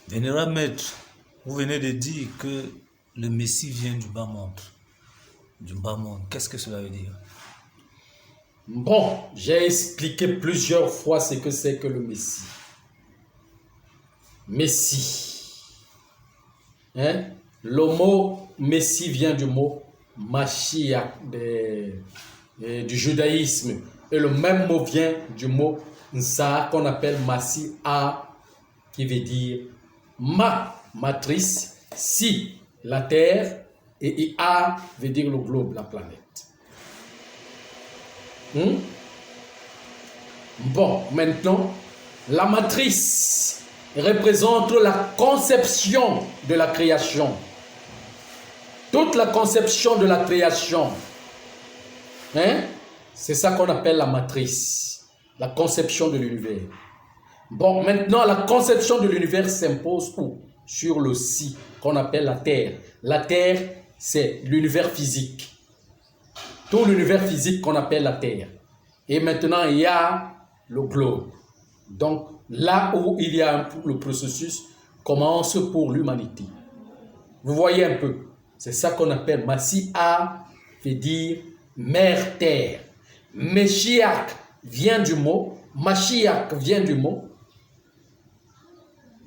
Vénérable maître, vous venez de dire que le Messie vient du bas monde. Du bas monde. Qu'est-ce que cela veut dire? Bon, j'ai expliqué plusieurs fois ce que c'est que le Messie. Messie. Hein? Le mot Messie vient du mot Mashiach du judaïsme. Et le même mot vient du mot Nsa qu'on appelle Mashiach, qui veut dire matrice, si, la terre, et Ia veut dire le globe, la planète. Bon, maintenant, la matrice représente la conception de la création. Toute la conception de la création, c'est ça qu'on appelle la matrice, la conception de l'univers. Bon, maintenant, la conception de l'univers s'impose où? Sur le si, qu'on appelle la Terre. La Terre, c'est l'univers physique. Tout l'univers physique qu'on appelle la Terre. Et maintenant, il y a le globe. Donc, là où il y a le processus commence pour l'humanité. Vous voyez un peu, c'est ça qu'on appelle Mashiach, veut dire mère terre. Meshiach vient du mot, Mashiach vient du mot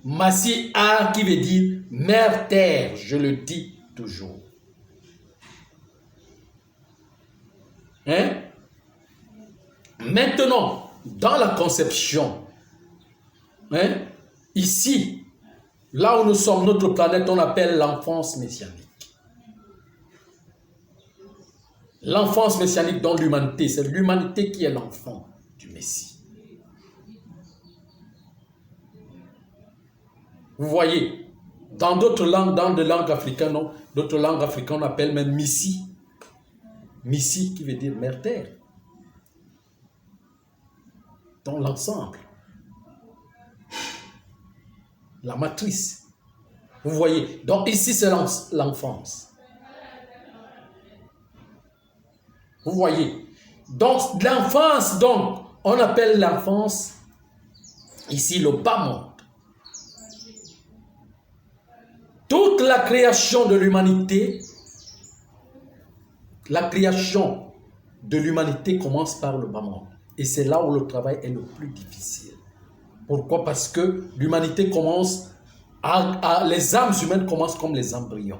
Mashiach qui veut dire mère terre, je le dis toujours. Maintenant, dans la conception, ici, là où nous sommes, notre planète, on appelle l'enfance messianique. L'enfance messianique dans l'humanité, c'est l'humanité qui est l'enfant du Messie. Vous voyez, dans d'autres langues, dans des langues africaines, d'autres langues africaines, on appelle même Missi. Missi qui veut dire mère terre. Dans l'ensemble. La matrice. Vous voyez, donc ici c'est l'enfance. Vous voyez, donc l'enfance, donc on appelle l'enfance ici le bas monde. Toute la création de l'humanité, commence par le bas monde. Et c'est là où le travail est le plus difficile. Pourquoi? Parce que l'humanité commence, les âmes humaines commencent comme les embryons.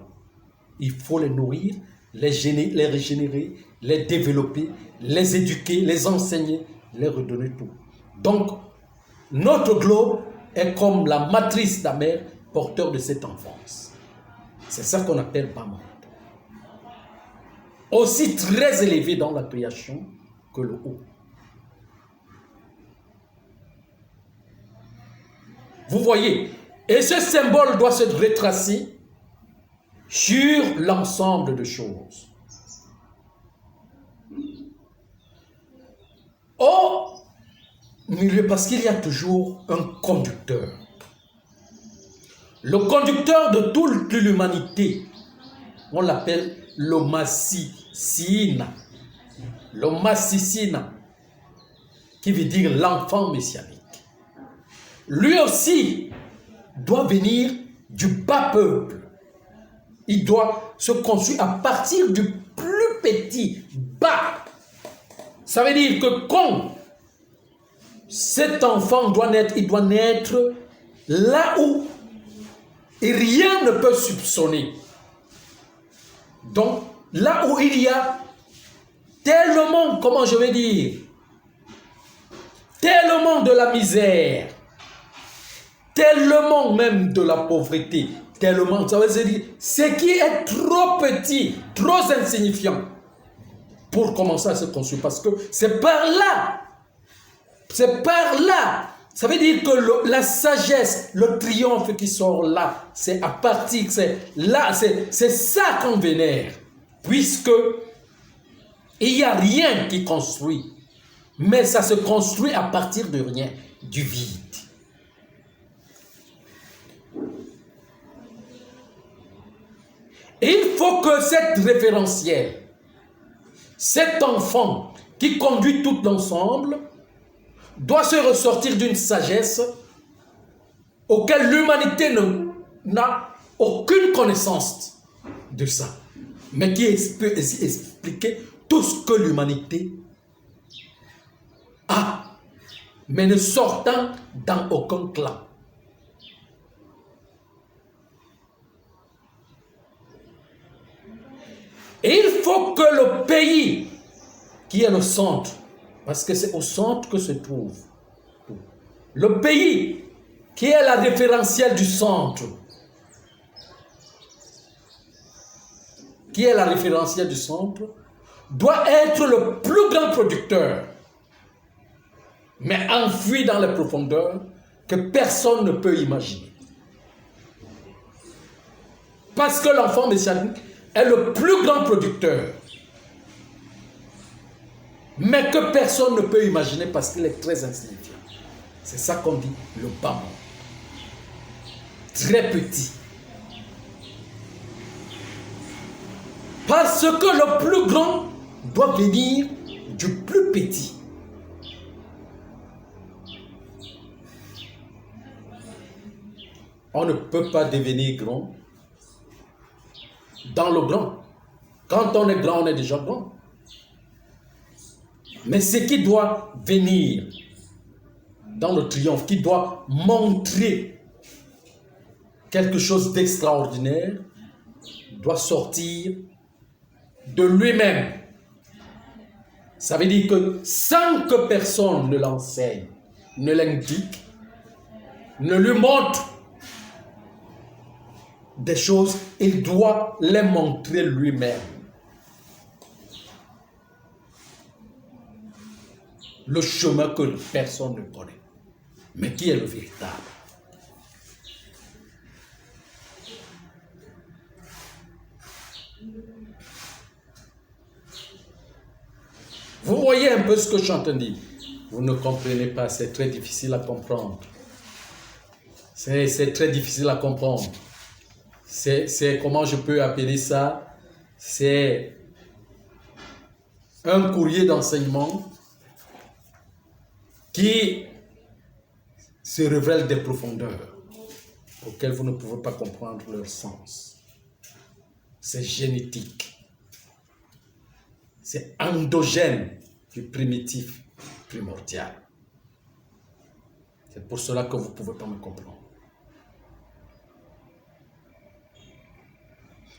Il faut les nourrir, les régénérer, les développer, les éduquer, les enseigner, les redonner tout. Donc, notre globe est comme la matrice de la mère, porteur de cette enfance. C'est ça qu'on appelle bas monde. Aussi très élevé dans la création que le haut. Vous voyez, et ce symbole doit se retracer sur l'ensemble de choses. Au milieu, parce qu'il y a toujours un conducteur. Le conducteur de toute l'humanité, on l'appelle le Massicina. Le Massicina, qui veut dire l'enfant messianique. Lui aussi doit venir du bas peuple. Il doit se construire à partir du plus petit, bas. Ça veut dire que quand cet enfant doit naître, il doit naître là où rien ne peut soupçonner. Donc, là où il y a tellement, comment je vais dire, tellement de la misère, tellement même de la pauvreté, tellement, ça veut dire, ce qui est trop petit, trop insignifiant, pour commencer à se construire, parce que c'est par là, ça veut dire que la sagesse, le triomphe qui sort là, c'est à partir, c'est ça qu'on vénère, puisque il n'y a rien qui construit, mais ça se construit à partir de rien, du vide. Et il faut que cette référentielle, cet enfant qui conduit tout l'ensemble, doit se ressortir d'une sagesse auquel l'humanité n'a aucune connaissance de ça, mais qui peut expliquer tout ce que l'humanité a, mais ne sortant dans aucun clan. Et il faut que le pays qui est le centre, parce que c'est au centre que se trouve tout, le pays qui est la référentielle du centre, doit être le plus grand producteur, mais enfoui dans les profondeurs que personne ne peut imaginer. Parce que l'enfant messianique est le plus grand producteur, mais que personne ne peut imaginer parce qu'il est très insignifiant. C'est ça qu'on dit le bas monde. Très petit. Parce que le plus grand doit venir du plus petit. On ne peut pas devenir grand dans le grand. Quand on est grand, on est déjà grand. Mais ce qui doit venir dans le triomphe, qui doit montrer quelque chose d'extraordinaire, doit sortir de lui-même. Ça veut dire que sans que personne ne l'enseigne, ne l'indique, ne lui montre des choses, il doit les montrer lui-même. Le chemin que personne ne connaît, mais qui est le véritable. Vous voyez un peu ce que je suis en train de dire. Vous ne comprenez pas, c'est très difficile à comprendre. C'est très difficile à comprendre. C'est comment je peux appeler ça? C'est un courrier d'enseignement qui se révèle des profondeurs auxquelles vous ne pouvez pas comprendre leur sens. C'est génétique. C'est endogène du primitif primordial. C'est pour cela que vous ne pouvez pas me comprendre.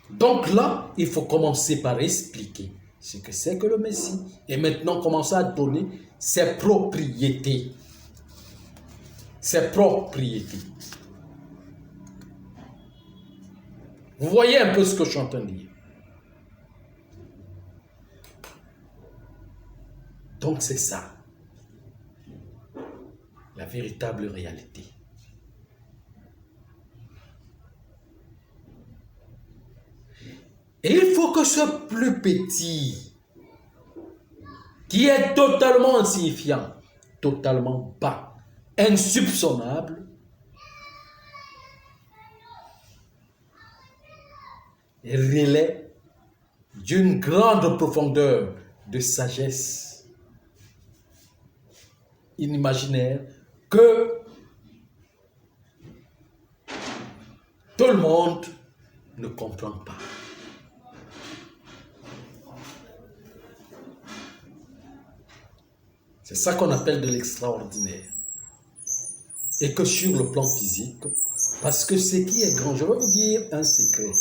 Donc là, il faut commencer par expliquer ce que c'est que le Messie et maintenant commencer à donner ses propriétés. Ses propriétés. Vous voyez un peu ce que je suis en train de dire. Donc c'est ça, la véritable réalité. Et il faut que ce plus petit, qui est totalement insignifiant, totalement bas, insoupçonnable, relais d'une grande profondeur de sagesse inimaginaire que tout le monde ne comprend pas. C'est ça qu'on appelle de l'extraordinaire. Et que sur le plan physique, parce que ce qui est grand, je vais vous dire un secret.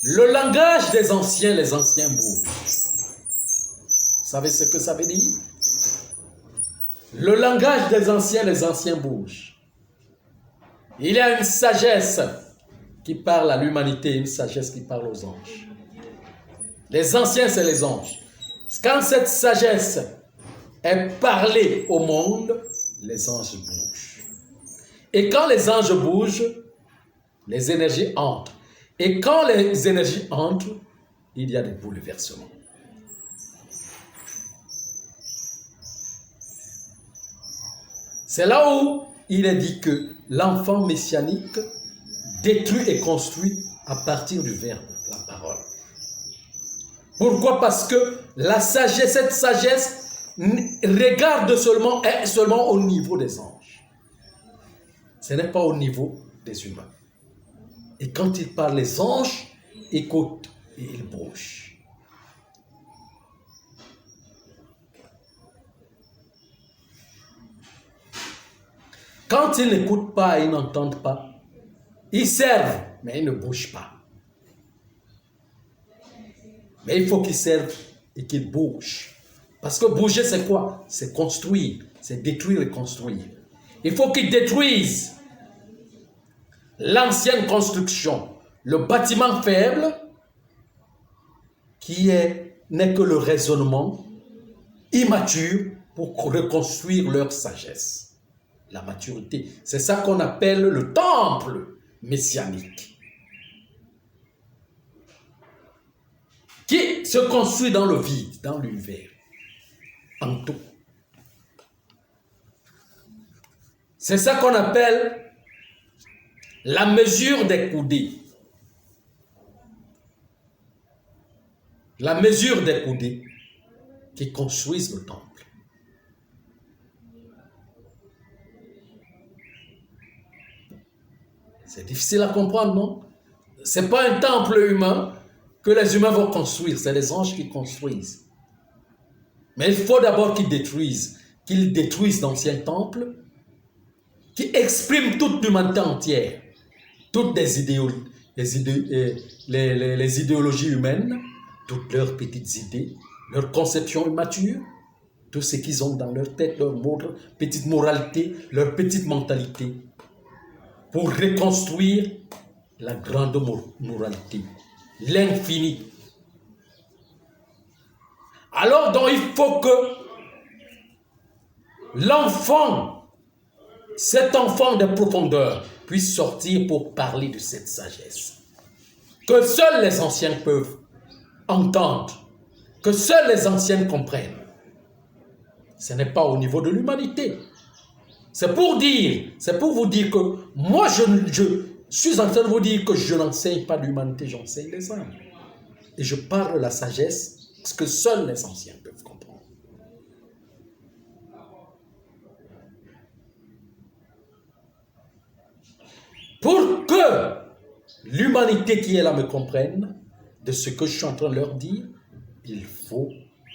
Le langage des anciens, les anciens bougent. Vous savez ce que ça veut dire? Le langage des anciens, les anciens bougent. Il y a une sagesse qui parle à l'humanité, une sagesse qui parle aux anges. Les anciens, c'est les anges. Quand cette sagesse est parlée au monde, les anges bougent. Et quand les anges bougent, les énergies entrent. Et quand les énergies entrent, il y a des bouleversements. C'est là où il est dit que l'enfant messianique détruit et construit à partir du verbe, la parole. Pourquoi? Parce que la sagesse, cette sagesse regarde seulement au niveau des anges. Ce n'est pas au niveau des humains. Et quand il parle, les anges écoutent et ils bougent. Quand ils n'écoutent pas, ils n'entendent pas, ils servent, mais ils ne bougent pas. Mais il faut qu'ils servent et qu'ils bougent. Parce que bouger, c'est quoi? C'est construire, c'est détruire et construire. Il faut qu'ils détruisent l'ancienne construction, le bâtiment faible, qui n'est que le raisonnement immature pour reconstruire leur sagesse. La maturité, c'est ça qu'on appelle le temple messianique, qui se construit dans le vide, dans l'univers, en tout. C'est ça qu'on appelle la mesure des coudées. La mesure des coudées qui construisent le temple. C'est difficile à comprendre, non? Ce n'est pas un temple humain que les humains vont construire, c'est les anges qui construisent. Mais il faut d'abord qu'ils détruisent d'anciens temples qui expriment toute l'humanité entière, toutes les idéologies humaines, toutes leurs petites idées, leurs conceptions immatures, tout ce qu'ils ont dans leur tête, leur petite moralité, leur petite mentalité, pour reconstruire la grande moralité, l'infini. Alors donc il faut que l'enfant, cet enfant de profondeur, puisse sortir pour parler de cette sagesse, que seuls les anciens peuvent entendre, que seuls les anciens comprennent. Ce n'est pas au niveau de l'humanité. C'est pour vous dire que moi je suis en train de vous dire que je n'enseigne pas l'humanité, j'enseigne les âmes. Et je parle de la sagesse, ce que seuls les anciens peuvent comprendre. Pour que l'humanité qui est là me comprenne de ce que je suis en train de leur dire, il faut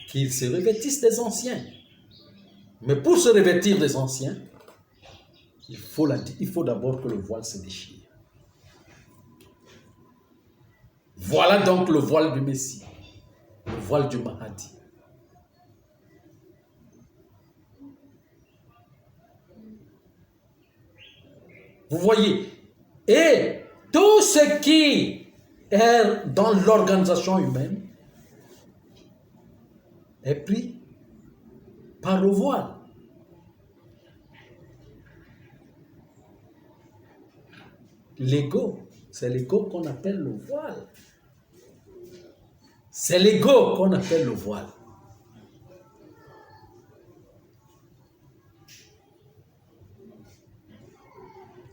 qu'ils se revêtissent des anciens. Mais pour se revêtir des anciens, il faut d'abord que le voile se déchire. Voilà donc le voile du Messie, le voile du Mahdi. Vous voyez, et tout ce qui est dans l'organisation humaine est pris par le voile. L'ego, c'est l'ego qu'on appelle le voile. C'est l'ego qu'on appelle le voile.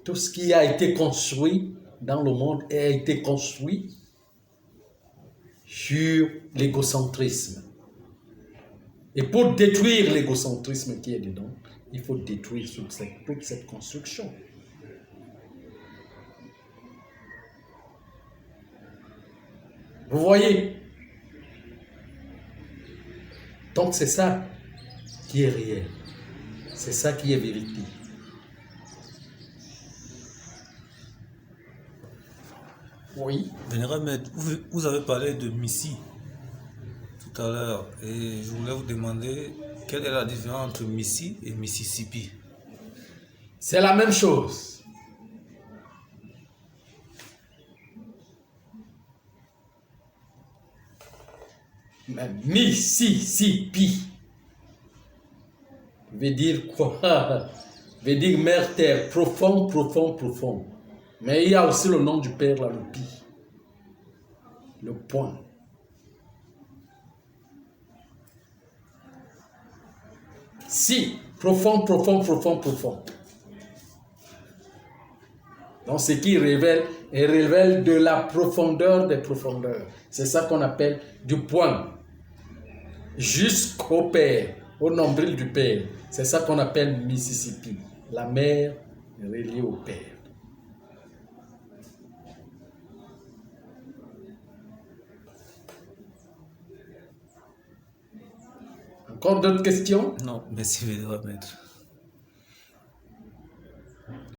Tout ce qui a été construit dans le monde a été construit sur l'égocentrisme. Et pour détruire l'égocentrisme qui est dedans, il faut détruire toute cette construction. Vous voyez? Donc c'est ça qui est réel. C'est ça qui est vérité. Oui. Vénérable Maître, vous avez parlé de Messie tout à l'heure et je voulais vous demander quelle est la différence entre Messie et Mississippi. C'est la même chose. Mississippi veut dire quoi? Veut dire mer terre, profond, profond, profond. Mais il y a aussi le nom du père là, le pi, le point. Si, profond, profond, profond, profond. Donc ce qui révèle de la profondeur des profondeurs. C'est ça qu'on appelle du point jusqu'au Père, au nombril du Père. C'est ça qu'on appelle Mississippi. La mère reliée au Père. Encore d'autres questions? Non, merci, maître.